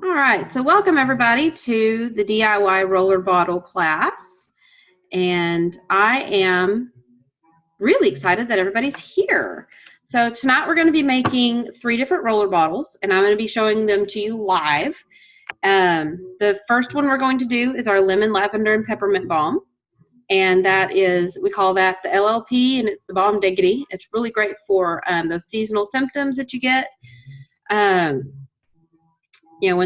All right, so welcome everybody to the DIY roller bottle class. And I am really excited that everybody's here. So tonight we're going to be making 3 different roller bottles, and I'm going to be showing them to you live. The first one we're going to do is our lemon, lavender, and peppermint balm. And that is, we call that the LLP, and it's the Balm Diggity. It's really great for those seasonal symptoms that you get. You know,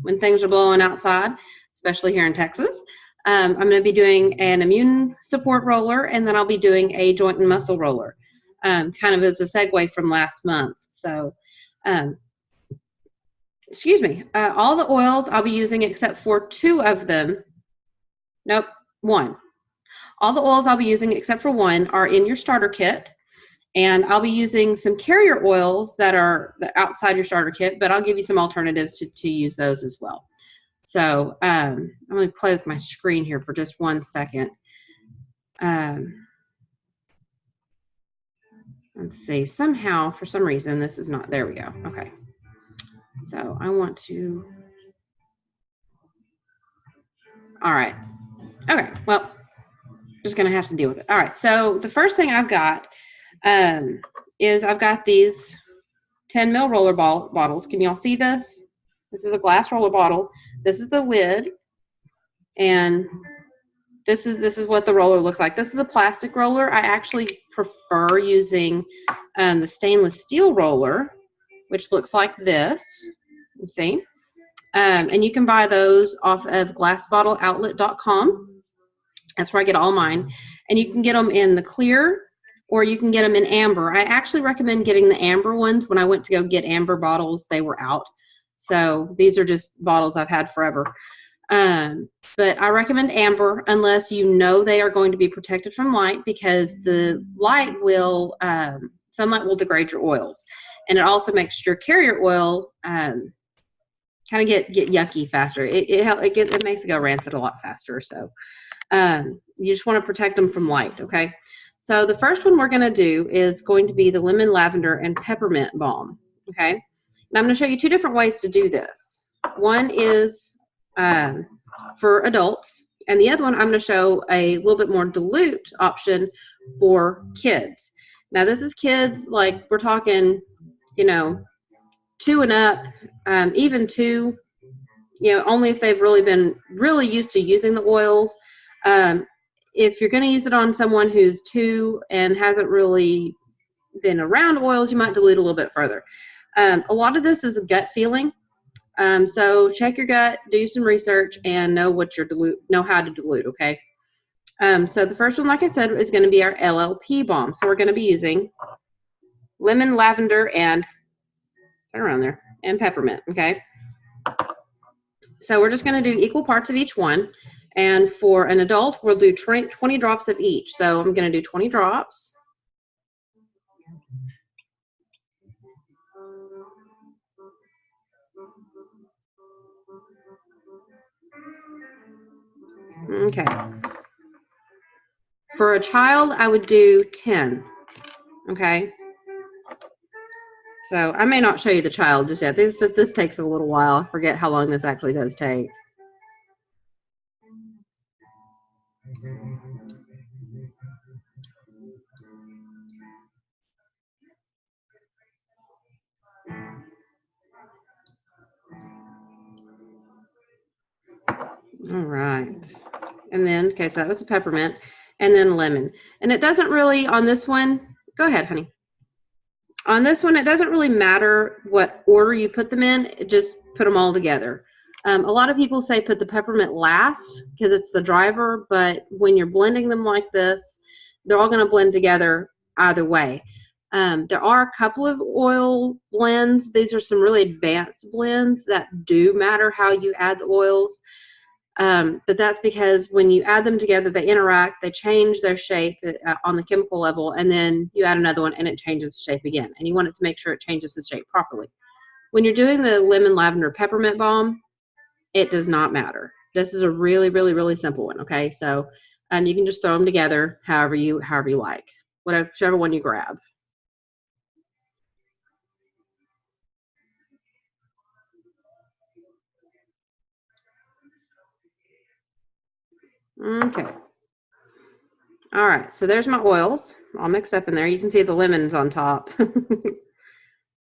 when things are blowing outside, especially here in Texas. I'm going to be doing an immune support roller, and then I'll be doing a joint and muscle roller, kind of as a segue from last month. So, excuse me, all the oils I'll be using except for 2 of them. Nope, 1. All the oils I'll be using except for 1 are in your starter kit. And I'll be using some carrier oils that are outside your starter kit, but I'll give you some alternatives to use those as well. So I'm going to play with my screen here for just 1 second. Let's see, somehow, for some reason, this is not, there we go. Okay. So I want to, all right. Okay, well, just going to have to deal with it. All right, so the first thing I've got is I've got these 10 ml roller bottles. Can y'all see this? This is a glass roller bottle. This is the lid, and this is what the roller looks like. This is a plastic roller. I actually prefer using the stainless steel roller, which looks like this. You see, and you can buy those off of glassbottleoutlet.com. That's where I get all mine, and you can get them in the clear, or you can get them in amber. I actually recommend getting the amber ones. When I went to go get amber bottles, they were out. So these are just bottles I've had forever. But I recommend amber unless you know they are going to be protected from light, because the light will, sunlight will degrade your oils. And it also makes your carrier oil kind of get yucky faster. It makes it go rancid a lot faster. So you just want to protect them from light, okay? So the first one we're going to do is going to be the lemon, lavender, and peppermint balm, okay? And I'm going to show you 2 different ways to do this. One is for adults, and the other one I'm going to show a little bit more dilute option for kids. Now this is kids, like we're talking, you know, 2 and up, even 2, you know, only if they've really been used to using the oils. If you're going to use it on someone who's 2 and hasn't really been around oils, you might dilute a little bit further. A lot of this is a gut feeling. So check your gut, do some research, and know how to dilute, okay? So the first one, like I said, is going to be our LLP balm. So we're going to be using lemon, lavender, and turn around there, and peppermint, okay? So we're just going to do equal parts of each one. And for an adult, we'll do 20 drops of each. So I'm going to do 20 drops. Okay. For a child, I would do 10. Okay. So I may not show you the child just yet. This takes a little while. I forget how long this actually does take. All right. And then, okay, so that was a peppermint, and then lemon. And it doesn't really, on this one, go ahead, honey. On this one, it doesn't really matter what order you put them in. Just put them all together. A lot of people say put the peppermint last because it's the driver, but when you're blending them like this, they're all going to blend together either way. There are a couple of oil blends. These are some really advanced blends that do matter how you add the oils. But that's because when you add them together, they interact, they change their shape on the chemical level, and then you add another one and it changes the shape again. And you want it to make sure it changes the shape properly. When you're doing the lemon, lavender, peppermint balm, it does not matter. This is a really, really, really simple one, okay? So you can just throw them together however you like, whichever one you grab. Okay. All right, so there's my oils all mixed up in there. You can see the lemons on top.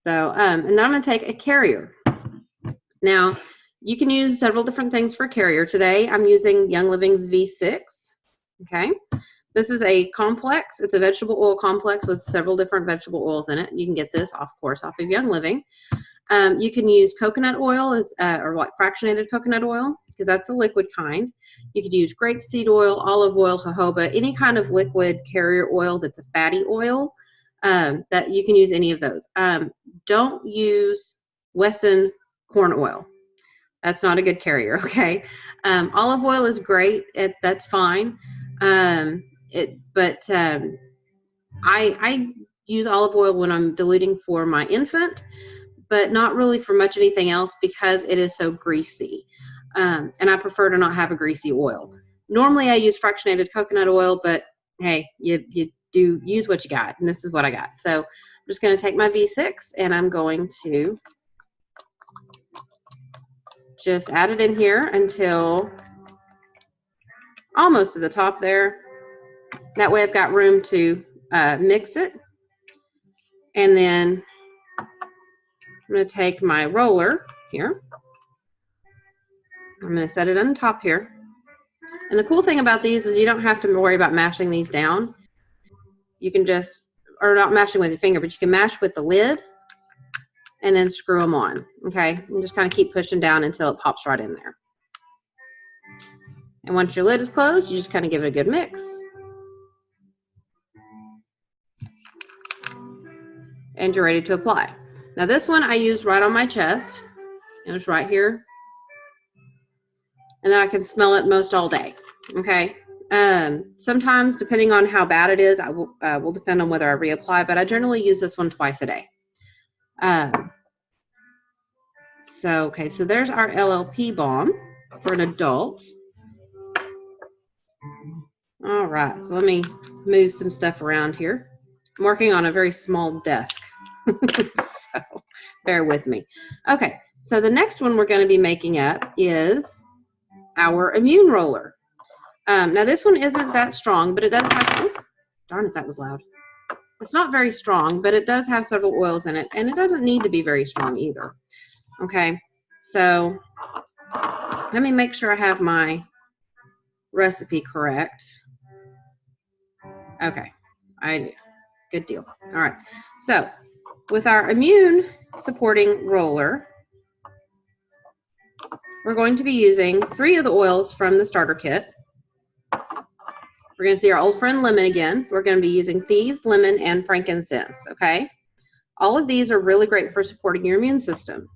So, and then I'm going to take a carrier. Now, you can use several different things for carrier. Today, I'm using Young Living's V6. Okay. This is a complex. It's a vegetable oil complex with several different vegetable oils in it. You can get this, of course, off of Young Living. You can use coconut oil or like fractionated coconut oil, because that's the liquid kind. You could use grapeseed oil, olive oil, jojoba, any kind of liquid carrier oil that's a fatty oil. That you can use any of those. Don't use Wesson corn oil. That's not a good carrier, okay? Olive oil is great. That's fine. But I use olive oil when I'm diluting for my infant, but not really for much anything else because it is so greasy. And I prefer to not have a greasy oil. Normally I use fractionated coconut oil, but hey, you do use what you got, and this is what I got. So I'm just going to take my V6 and I'm going to just add it in here until almost to the top there. That way I've got room to mix it. And then I'm going to take my roller here. I'm going to set it on top here. And the cool thing about these is you don't have to worry about mashing these down. You can just, or not mashing with your finger, but you can mash with the lid and then screw them on, okay? And just kind of keep pushing down until it pops right in there. And once your lid is closed, you just kind of give it a good mix. And you're ready to apply. Now this one I use right on my chest. And it's right here. And then I can smell it most all day, okay? Sometimes, depending on how bad it is, I will depend on whether I reapply, but I generally use this one twice a day. So there's our LLP balm for an adult. All right, so let me move some stuff around here. I'm working on a very small desk, so bear with me. Okay, so the next one we're going to be making up is our immune roller. Now this one isn't that strong, but it does have, oh, darn it, that was loud. It's not very strong, but it does have several oils in it, and it doesn't need to be very strong either. Okay, so let me make sure I have my recipe correct. Okay, good deal. All right, so with our immune supporting roller, we're going to be using 3 of the oils from the starter kit. We're going to see our old friend lemon again. We're going to be using thieves, lemon, and frankincense, okay? All of these are really great for supporting your immune system.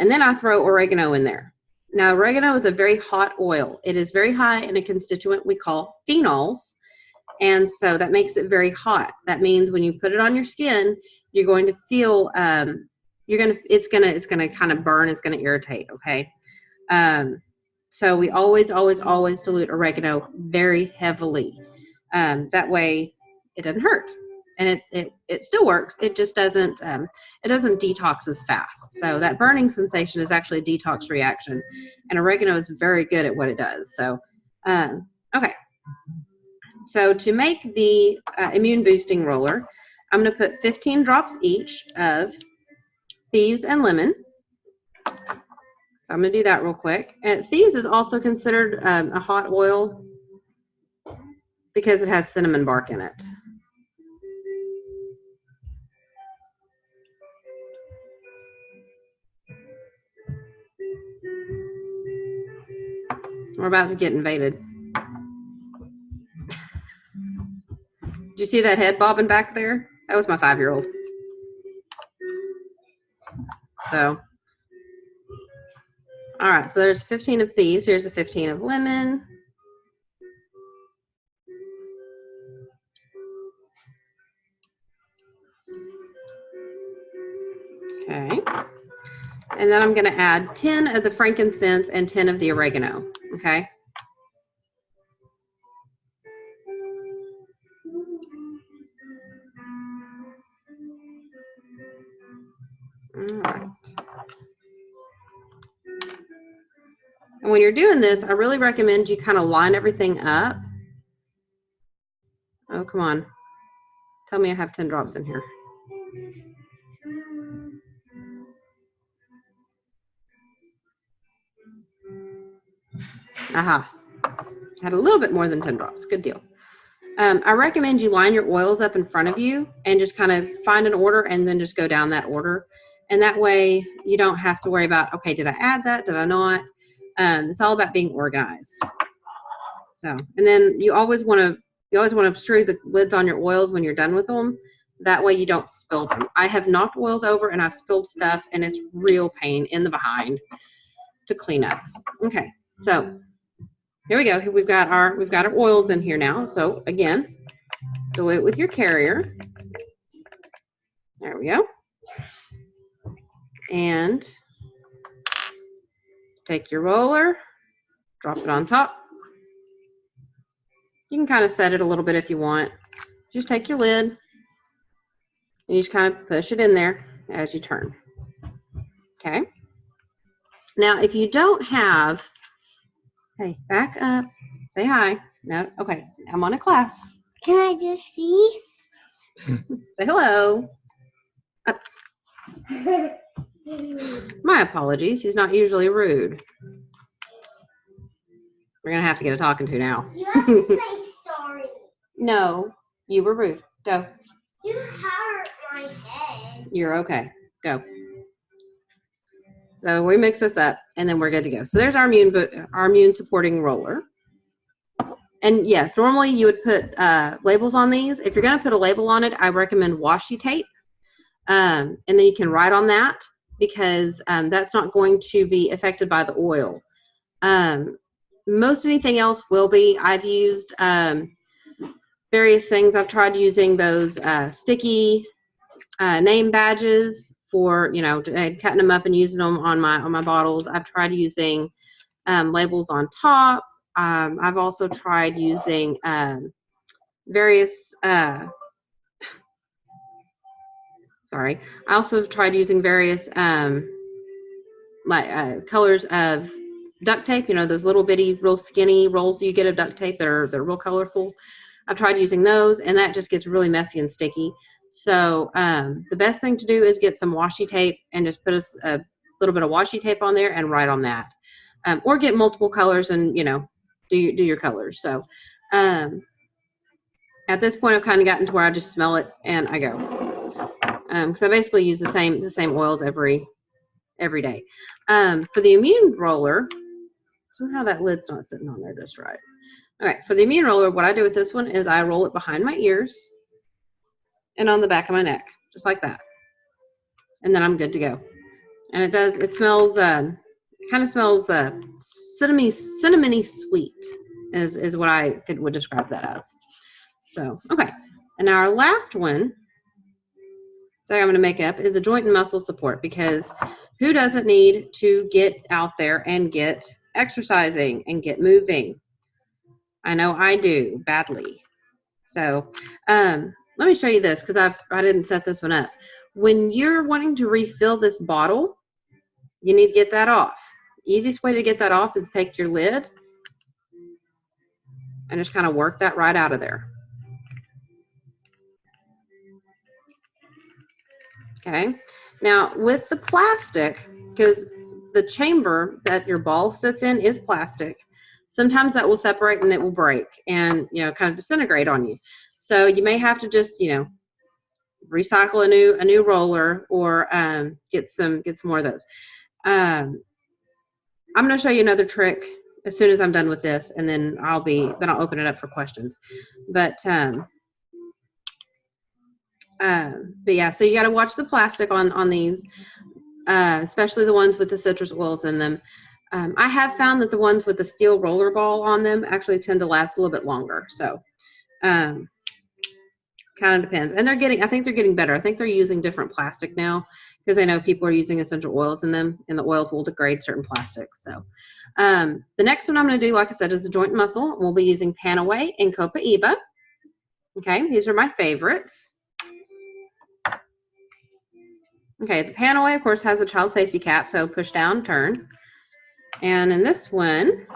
And then I throw oregano in there. Now, oregano is a very hot oil. It is very high in a constituent we call phenols, and so that makes it very hot. That means when you put it on your skin, you're going to feel, it's gonna kind of burn. It's gonna irritate. Okay. So we always dilute oregano very heavily. That way it doesn't hurt, and it still works. It just doesn't detox as fast. So that burning sensation is actually a detox reaction, and oregano is very good at what it does. So, okay. So to make the immune boosting roller, I'm going to put 15 drops each of thieves and lemon. So I'm going to do that real quick. Thieves is also considered a hot oil because it has cinnamon bark in it. We're about to get invaded. Did you see that head bobbing back there? That was my 5-year-old. So, all right, so there's 15 of thieves. Here's a 15 of lemon. Okay. And then I'm going to add 10 of the frankincense and 10 of the oregano. Okay. All right. And when you're doing this, I really recommend you kind of line everything up. Oh, come on. Tell me I have 10 drops in here. Aha. Had a little bit more than 10 drops. Good deal. I recommend you line your oils up in front of you and just kind of find an order and then just go down that order. And that way you don't have to worry about, okay, did I add that? Did I not? It's all about being organized. So, and then you always want to screw the lids on your oils when you're done with them. That way you don't spill them. I have knocked oils over and I've spilled stuff, and it's real pain in the behind to clean up. Okay, so here we go. We've got our oils in here now. So again, do it with your carrier. There we go. And take your roller, drop it on top. You can kind of set it a little bit if you want. Just take your lid and you just kind of push it in there as you turn. Okay. Now, if you don't have, hey, back up, say hi. No, okay, I'm on a class. Can I just see? Say hello. My apologies. He's not usually rude. We're going to have to get a talking to now. You have to say sorry. No, you were rude. Go. You hurt my head. You're okay. Go. So we mix this up, and then we're good to go. So there's our immune supporting roller. And yes, normally you would put labels on these. If you're going to put a label on it, I recommend washi tape. And then you can write on that, because that's not going to be affected by the oil. Most anything else will be. I've used various things. I've tried using those sticky name badges for, you know, cutting them up and using them on my bottles. I've tried using labels on top. I've also tried using various sorry. I also tried using various colors of duct tape. You know, those little bitty, real skinny rolls you get of duct tape. They're real colorful. I've tried using those, and that just gets really messy and sticky. So the best thing to do is get some washi tape and just put a little bit of washi tape on there and write on that, or get multiple colors and, you know, do your colors. So at this point, I've kind of gotten to where I just smell it and I go, because I basically use the same oils every day. For the immune roller, somehow that lid's not sitting on there just right. All right, for the immune roller, what I do with this one is I roll it behind my ears and on the back of my neck, just like that. And then I'm good to go. And it smells, kind of smells cinnamony sweet is what I would describe that as. So, okay. And now our last one that I'm going to make up is a joint and muscle support, because who doesn't need to get out there and get exercising and get moving? I know I do badly. So let me show you this, because I didn't set this one up. When you're wanting to refill this bottle, you need to get that off. The easiest way to get that off is take your lid and just kind of work that right out of there. Okay. Now with the plastic, because the chamber that your ball sits in is plastic, sometimes that will separate and it will break and, you know, kind of disintegrate on you. So you may have to just, you know, recycle a new roller, or get some more of those. I'm going to show you another trick as soon as I'm done with this, and then I'll open it up for questions. But yeah, so you got to watch the plastic on these, especially the ones with the citrus oils in them. I have found that the ones with the steel roller ball on them actually tend to last a little bit longer. So kind of depends. And I think they're getting better. I think they're using different plastic now, because I know people are using essential oils in them, and the oils will degrade certain plastics. So the next one I'm going to do, like I said, is the joint and muscle. We'll be using Panaway and Copaiba. Okay, these are my favorites. Okay, the Panaway, of course, has a child safety cap, so push down, turn. And in this one,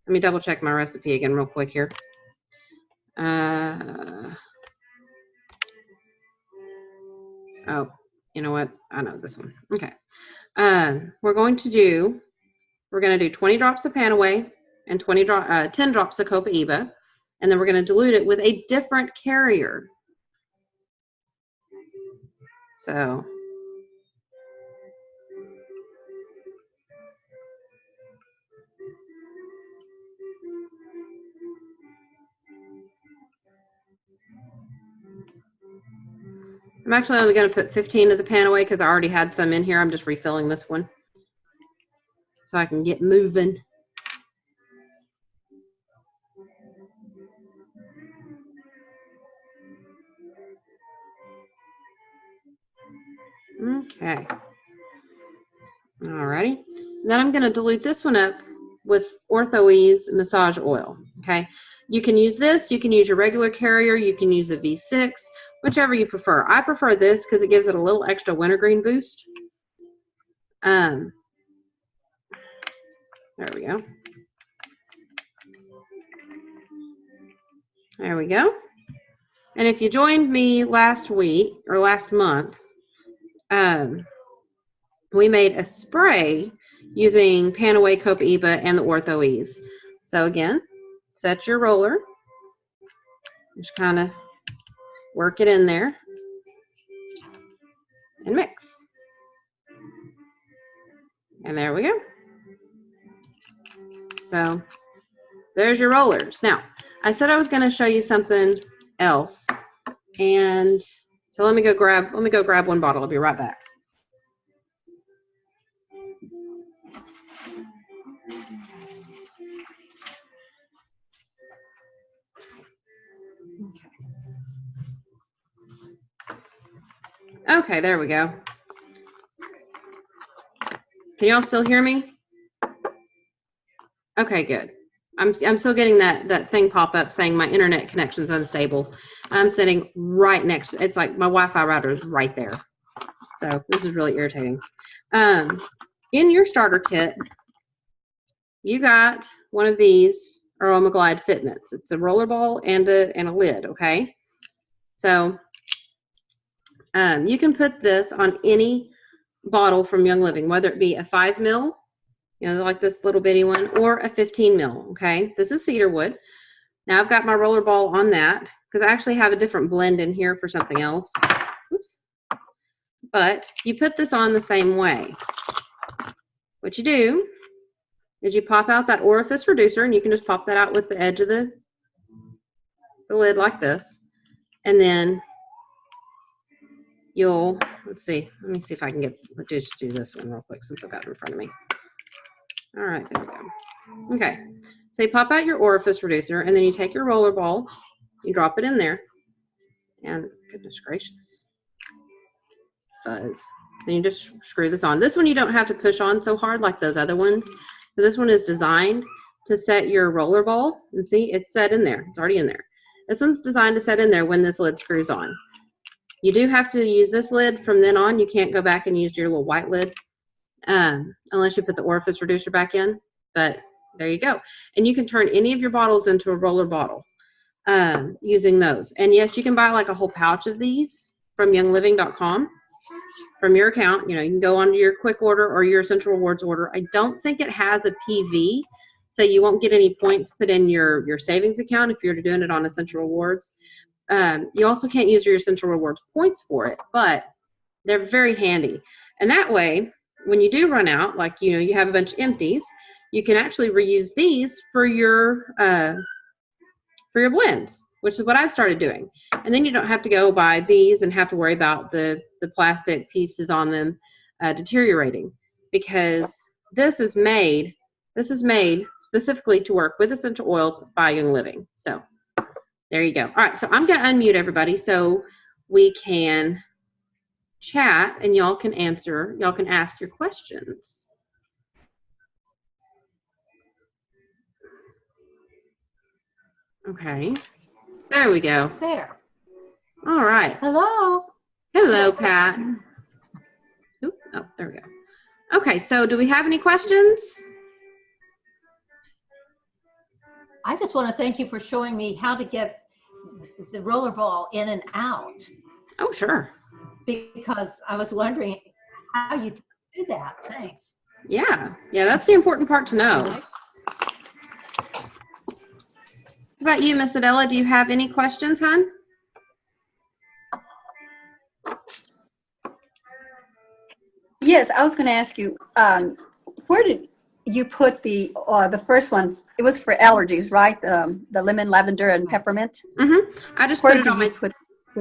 let me double check my recipe again real quick here. Oh, you know what? I know this one. Okay. We're going to do 20 drops of Panaway and 10 drops of Copaiba, and then we're going to dilute it with a different carrier. So I'm actually only going to put 15 of the Panaway because I already had some in here. I'm just refilling this one so I can get moving. Okay. Alrighty. Then I'm going to dilute this one up with Ortho-Ease massage oil. Okay. You can use this. You can use your regular carrier. You can use a V6, whichever you prefer. I prefer this because it gives it a little extra wintergreen boost. There we go. There we go. And if you joined me last week or last month, we made a spray using Panaway, Copaiba, and the Ortho-Ease. So again, set your roller. Just kind of work it in there and mix. And there we go. So there's your rollers. Now, I said I was going to show you something else. And so let me go grab one bottle. I'll be right back. Okay, there we go. Can y'all still hear me? Okay, good. I'm still getting that thing pop up saying my internet connection's unstable. I'm sitting right next. It's like my Wi-Fi router is right there. So this is really irritating. In your starter kit, you got one of these Aromaglide Fit Mitts. It's a roller ball and a lid. Okay, so you can put this on any bottle from Young Living, whether it be a 5 ml, you know, like this little bitty one, or a 15 ml. Okay, this is cedar wood. Now I've got my roller ball on that because I actually have a different blend in here for something else. Oops. But you put this on the same way. What you do is you pop out that orifice reducer, and you can just pop that out with the edge of the lid like this, and then you'll, let's see, let me see if I can just do this one real quick since I've got it in front of me. All right, there we go. Okay, so you pop out your orifice reducer, and then you take your roller ball, you drop it in there, and goodness gracious, fuzz. Then you just screw this on. This one you don't have to push on so hard like those other ones, because this one is designed to set your roller ball, and see, it's set in there. It's already in there. This one's designed to set in there when this lid screws on. You do have to use this lid from then on. You can't go back and use your little white lid unless you put the orifice reducer back in, but there you go. And you can turn any of your bottles into a roller bottle using those. And yes, you can buy like a whole pouch of these from youngliving.com from your account. You know, you can go onto your quick order or your Central Rewards order. I don't think it has a PV, so you won't get any points put in your savings account if you're doing it on a Central Rewards. You also can't use your Central Rewards points for it, but they're very handy. And that way, when you do run out, like, you know, you have a bunch of empties, you can actually reuse these for your blends, which is what I started doing. And then you don't have to go buy these and have to worry about the plastic pieces on them deteriorating, because this is made specifically to work with essential oils by Young Living. So there you go. All right, so I'm going to unmute everybody so we can chat and y'all can ask your questions. Okay, there we go. There. All right. Hello. Hello, Pat. Oop, oh, there we go. Okay, so do we have any questions? I just want to thank you for showing me how to get the roller ball in and out, Oh, sure. because I was wondering how you do that. Thanks. Yeah, that's the important part to know. That's What about you, Miss Adela? Do you have any questions, hon? Yes, I was going to ask you, where did you put the first one? It was for allergies, right? The lemon, lavender, and peppermint. Mm-hmm. I just Where put it do on you my. put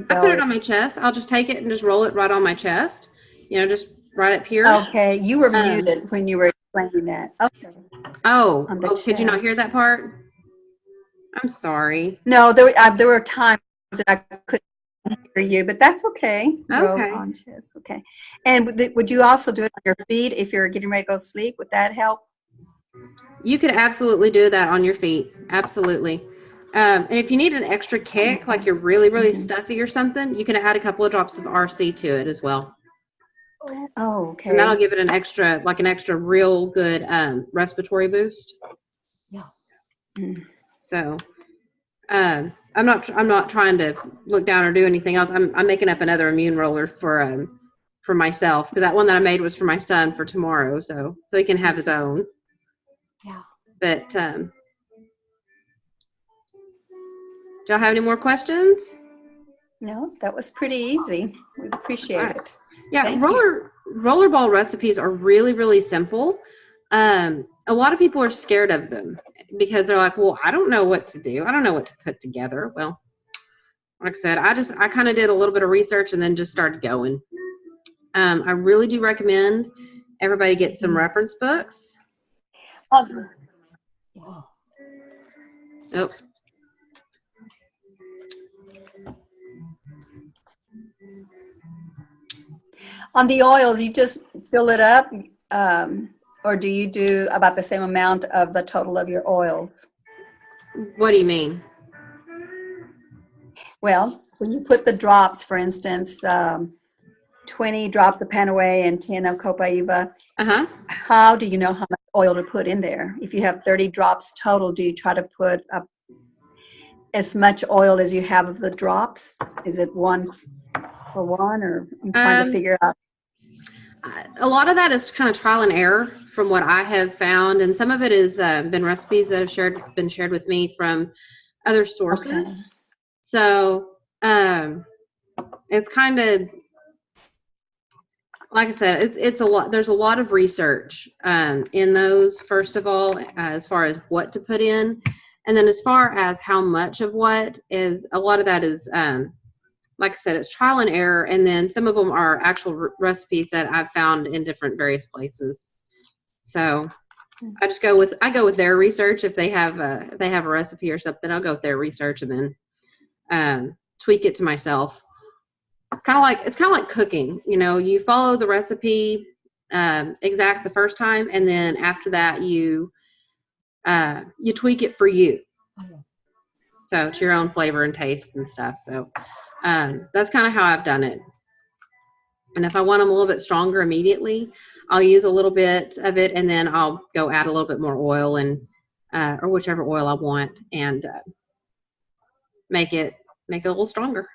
I put it on my chest. I'll just take it and just roll it right on my chest. You know, just right up here. Okay, you were Um, muted when you were explaining that. Okay. Oh, On the could you not hear chest. that part? I'm sorry. No, there were times that I couldn't hear you, but that's okay. Roll Okay. on chest. Okay. And would you also do it on your feet if you're getting ready to go to sleep? Would that help? You could absolutely do that on your feet. Absolutely. And if you need an extra kick, like you're really, really stuffy or something, you can add a couple of drops of RC to it as well. Oh, okay. And that'll give it an extra real good respiratory boost. Yeah. So I'm not trying to look down or do anything else. I'm making up another immune roller for myself, because that one that I made was for my son for tomorrow, so he can have his own. Yeah. But do y'all have any more questions? No, that was pretty easy. We appreciate it. Yeah, Thank you. rollerball recipes are really, really simple. A lot of people are scared of them because they're like, well, I don't know what to do. I don't know what to put together. Well, like I said, I kind of did a little bit of research and then just started going. I really do recommend everybody get some reference books. Yeah. Oh. On the oils, you just fill it up, or do you do about the same amount of the total of your oils? What do you mean? Well, when you put the drops, for instance, 20 drops of Panaway and 10 of Copaiba, how do you know how much oil to put in there? If you have 30 drops total, do you try to put up as much oil as you have of the drops? Is it 1 for 1, or I'm trying to figure out? A lot of that is kind of trial and error from what I have found, and some of it has been recipes that have been shared with me from other sources. Okay. So it's kind of, like I said, it's a lot. There's a lot of research in those. First of all, as far as what to put in, and then as far as how much of what is, a lot of that is. Like I said, it's trial and error, and then some of them are actual recipes that I've found in different various places. So I go with their research. If they have a recipe or something, I'll go with their research and then tweak it to myself. It's kind of like cooking. You know, you follow the recipe exact the first time, and then after that you tweak it for you. So it's your own flavor and taste and stuff. So that's kind of how I've done it. And if I want them a little bit stronger immediately, I'll use a little bit of it, and then I'll go add a little bit more oil and or whichever oil I want, and make it a little stronger.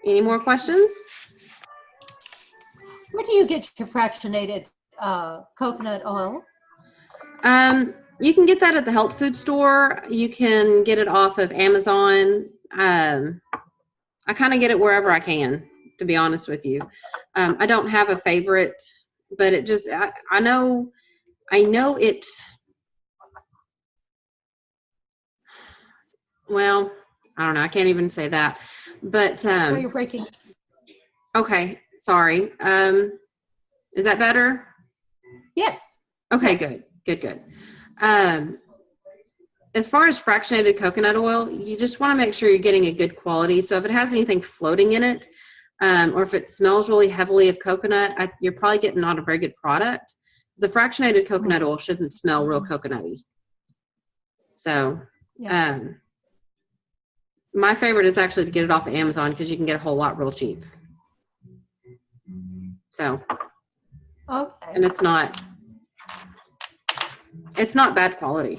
Any more questions? Where do you get your fractionated coconut oil? You can get that at the health food store. You can get it off of Amazon. I kind of get it wherever I can, to be honest with you. I don't have a favorite, but it just, I know it, well, I don't know. I can't even say that, but, Sorry, you're breaking. Okay. Sorry. Is that better? Yes. Okay, Yes. Good. As far as fractionated coconut oil, you just want to make sure you're getting a good quality. So if it has anything floating in it, or if it smells really heavily of coconut, you're probably getting not a very good product. The fractionated coconut oil shouldn't smell real coconutty. So, My favorite is actually to get it off of Amazon because you can get a whole lot real cheap. So, Okay. and it's not bad quality.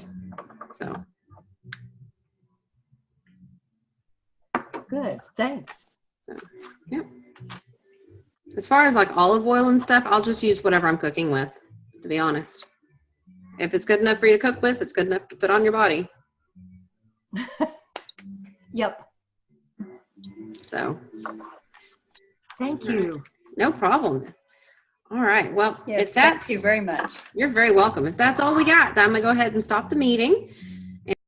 So, Good. Thanks. yeah. As far as like olive oil and stuff, I'll just use whatever I'm cooking with, to be honest. If it's good enough for you to cook with, it's good enough to put on your body. Yep. So, Thank you. no problem. All right. Well, Yes, if that's, thank you very much. you're very welcome. If that's all we got, then I'm going to go ahead and stop the meeting.